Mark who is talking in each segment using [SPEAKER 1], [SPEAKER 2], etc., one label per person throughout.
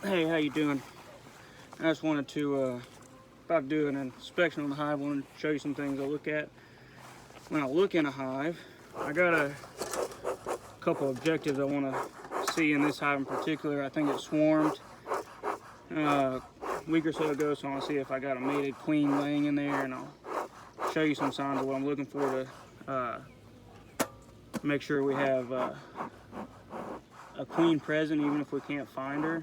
[SPEAKER 1] Hey, how you doing? I just wanted to, about to do an inspection on the hive. I wanted to show you some things I look at. When I look in a hive, I got a couple objectives I want to see in this hive in particular. I think it swarmed a week or so ago, so I want to see if I got a mated queen laying in there, and I'll show you some signs of what I'm looking for to make sure we have a queen present, even if we can't find her.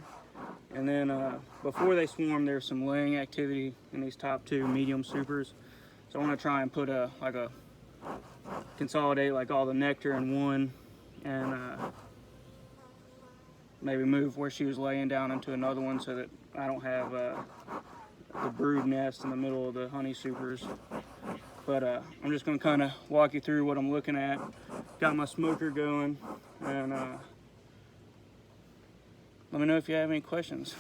[SPEAKER 1] And then before they swarm, there's some laying activity in these top two medium supers. So I want to try and put consolidate like all the nectar in one, and maybe move where she was laying down into another one so that I don't have the brood nest in the middle of the honey supers. But I'm just going to kind of walk you through what I'm looking at. Got my smoker going, and let me know if you have any questions.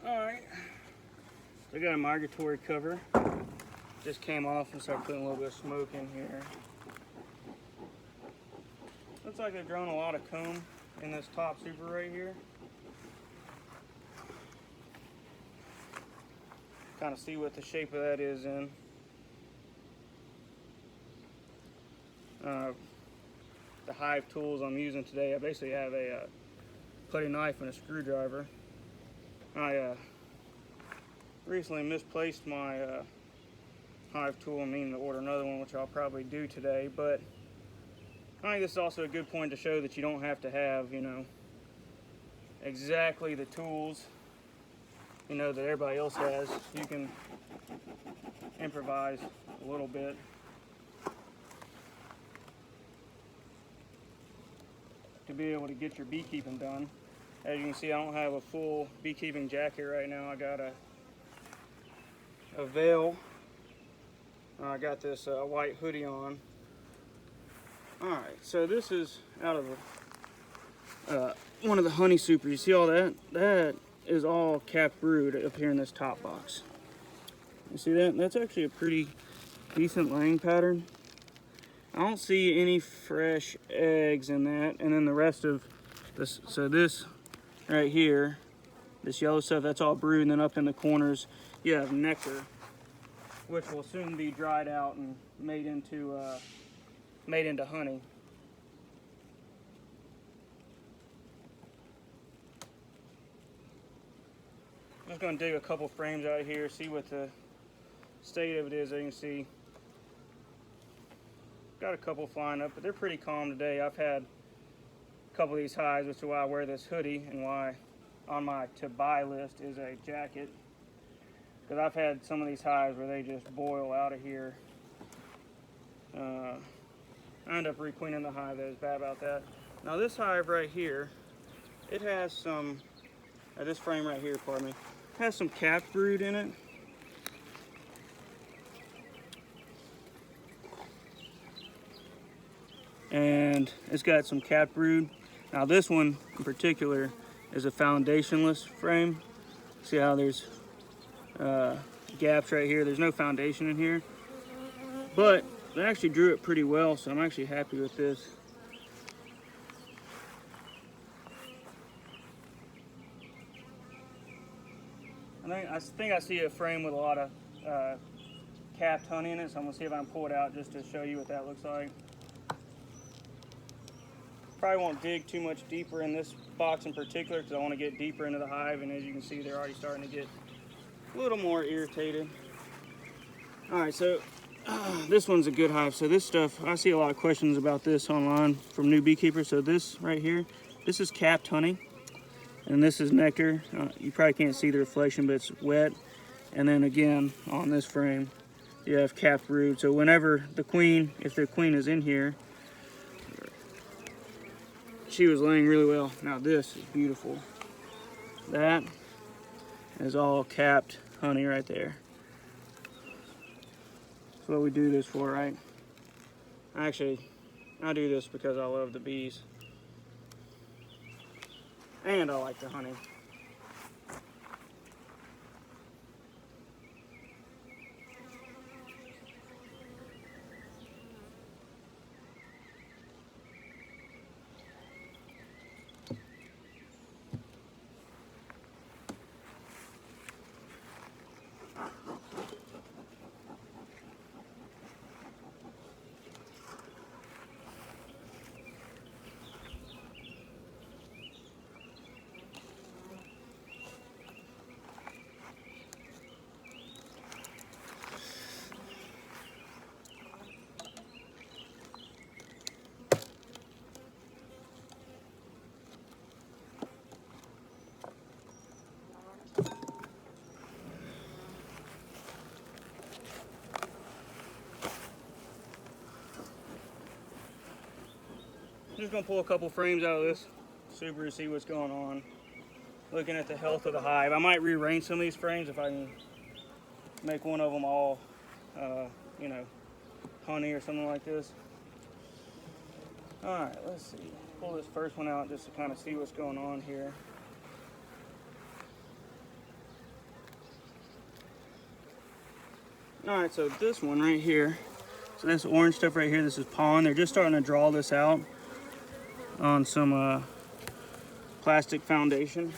[SPEAKER 1] Alright, so I got a migratory cover. Just came off and started putting a little bit of smoke in here. Looks like they've grown a lot of comb in this top super right here. Kind of see what the shape of that is in. The hive tools I'm using today, I basically have a putty knife and a screwdriver. I recently misplaced my hive tool and meaning to order another one, which I'll probably do today, but I think this is also a good point to show that you don't have to have, exactly the tools, that everybody else has. You can improvise a little bit. To be able to get your beekeeping done. As you can see, I don't have a full beekeeping jacket right now. I got a veil. I got this white hoodie on. Alright, so this is out of one of the honey supers. You see all that? That is all capped brood up here in this top box. You see that? That's actually a pretty decent laying pattern. I don't see any fresh eggs in that. And then the rest of this, so this right here, this yellow stuff, that's all brood. And then up in the corners, you have nectar, which will soon be dried out and made into honey. I'm just going to dig a couple frames out here, see what the state of it is. As you can see, got a couple flying up, but they're pretty calm today. I've had a couple of these hives, which is why I wear this hoodie and why on my to buy list is a jacket. Because I've had some of these hives where they just boil out of here. I end up requeening the hive. That is bad about that. Now this hive right here, it has some, this frame right here, pardon me, has some capped brood in it. And it's got some capped brood. Now this one in particular is a foundationless frame. See how there's gaps right here? There's no foundation in here, but they actually drew it pretty well, so I'm actually happy with this. I think I see a frame with a lot of capped honey in it, so I'm gonna see if I can pull it out just to show you what that looks like. Probably won't dig too much deeper in this box in particular because I want to get deeper into the hive, and as you can see, they're already starting to get a little more irritated. Alright, so this one's a good hive. So this stuff, I see a lot of questions about this online from new beekeepers. So this right here, this is capped honey, and this is nectar. You probably can't see the reflection, but it's wet. And then again, on this frame, you have capped brood. So whenever the queen, if the queen is in here, she was laying really well. Now this is beautiful. That is all capped honey right there. That's what we do this for, right? Actually, I do this because I love the bees. And I like the honey. I'm just gonna pull a couple frames out of this Subaru to see what's going on. Looking at the health of the hive. I might rearrange some of these frames if I can make one of them all, you know, honey or something like this. All right, let's see. Pull this first one out just to kind of see what's going on here. All right, so this one right here, so this orange stuff right here, this is pollen. They're just starting to draw this out on some plastic foundation.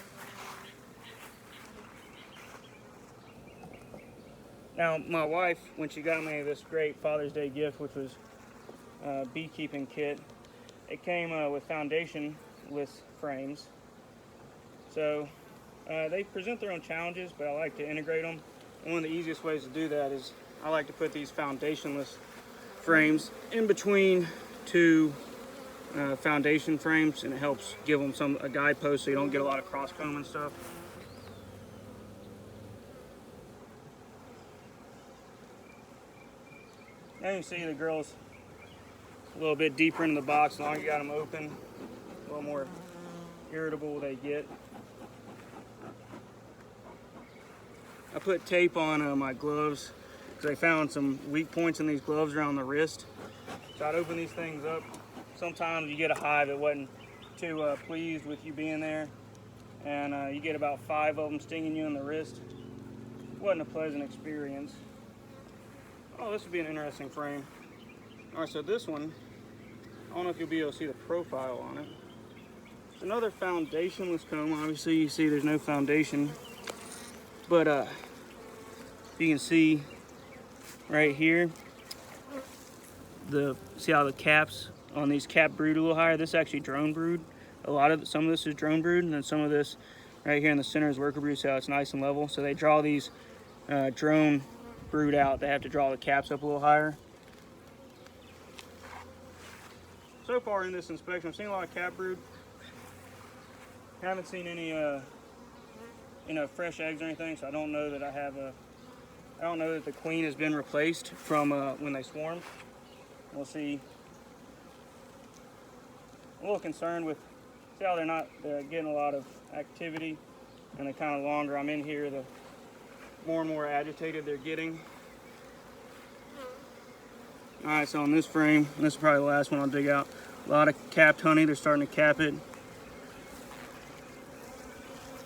[SPEAKER 1] Now, my wife, when she got me this great Father's Day gift, which was a beekeeping kit, it came with foundation-less frames. So they present their own challenges, but I like to integrate them. And one of the easiest ways to do that is I like to put these foundationless frames in between two foundation frames, and it helps give them a guidepost so you don't get a lot of cross comb and stuff. Now you can see the girls a little bit deeper in the box. As long as you got them open, a little more irritable they get. I put tape on my gloves because I found some weak points in these gloves around the wrist. So I'd open these things up. Sometimes you get a hive that wasn't too pleased with you being there, and you get about 5 of them stinging you in the wrist. Wasn't a pleasant experience. Oh, this would be an interesting frame. All right, so this one, I don't know if you'll be able to see the profile on it. It's another foundationless comb. Obviously, you see there's no foundation, but you can see right here, see how the caps on these cap brood a little higher. This is actually drone brood. Some of this is drone brood, and then some of this right here in the center is worker brood, so it's nice and level. So they draw these drone brood out. They have to draw the caps up a little higher. So far in this inspection, I've seen a lot of cap brood. Haven't seen any, fresh eggs or anything. So I don't know that I don't know that the queen has been replaced from when they swarmed. We'll see. A little concerned with, see how they're getting a lot of activity, and the kind of longer I'm in here, the more and more agitated they're getting. All right, so on this frame, this is probably the last one I'll dig out. A lot of capped honey, they're starting to cap it.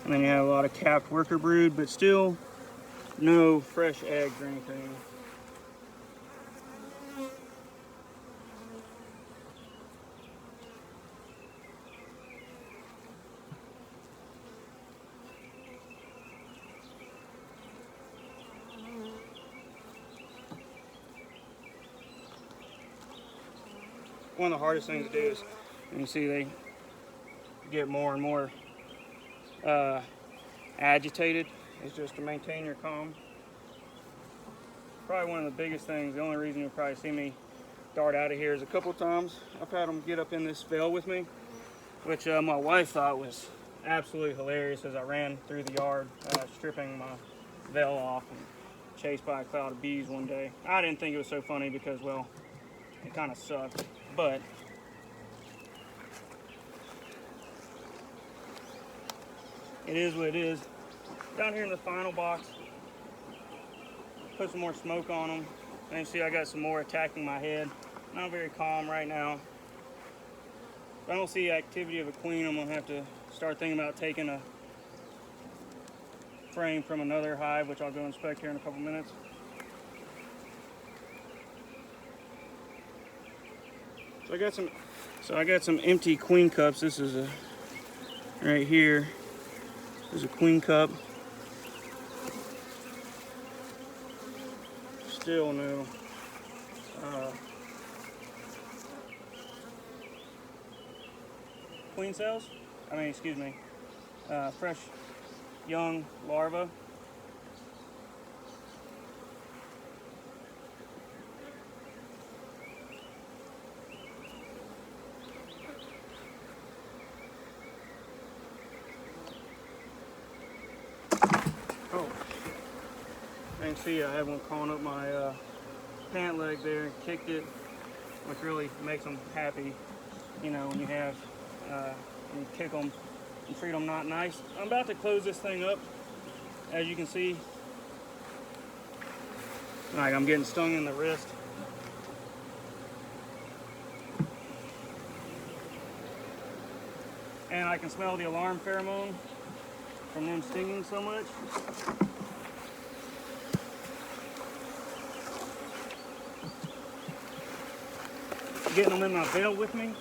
[SPEAKER 1] And then you have a lot of capped worker brood, but still no fresh eggs or anything. One of the hardest things to do is, you see they get more and more agitated, is just to maintain your calm. Probably one of the biggest things, the only reason you'll probably see me dart out of here is a couple times I've had them get up in this veil with me, which my wife thought was absolutely hilarious as I ran through the yard stripping my veil off and chased by a cloud of bees one day. I didn't think it was so funny because, well, it kind of sucked, but it is what it is. Down here in the final box, put some more smoke on them. And you see I got some more attacking my head. Not very calm right now. If I don't see activity of a queen, I'm gonna have to start thinking about taking a frame from another hive, which I'll go inspect here in a couple minutes. So I got some empty queen cups. This is right here. There's a queen cup. Still new. Queen cells? Excuse me. Fresh young larva. Oh, I can see I have one crawling up my pant leg there and kicked it, which really makes them happy, you know, when you have, when you kick them and treat them not nice. I'm about to close this thing up, as you can see. Like I'm getting stung in the wrist. And I can smell the alarm pheromone from them stinging so much. Getting them in my veil with me.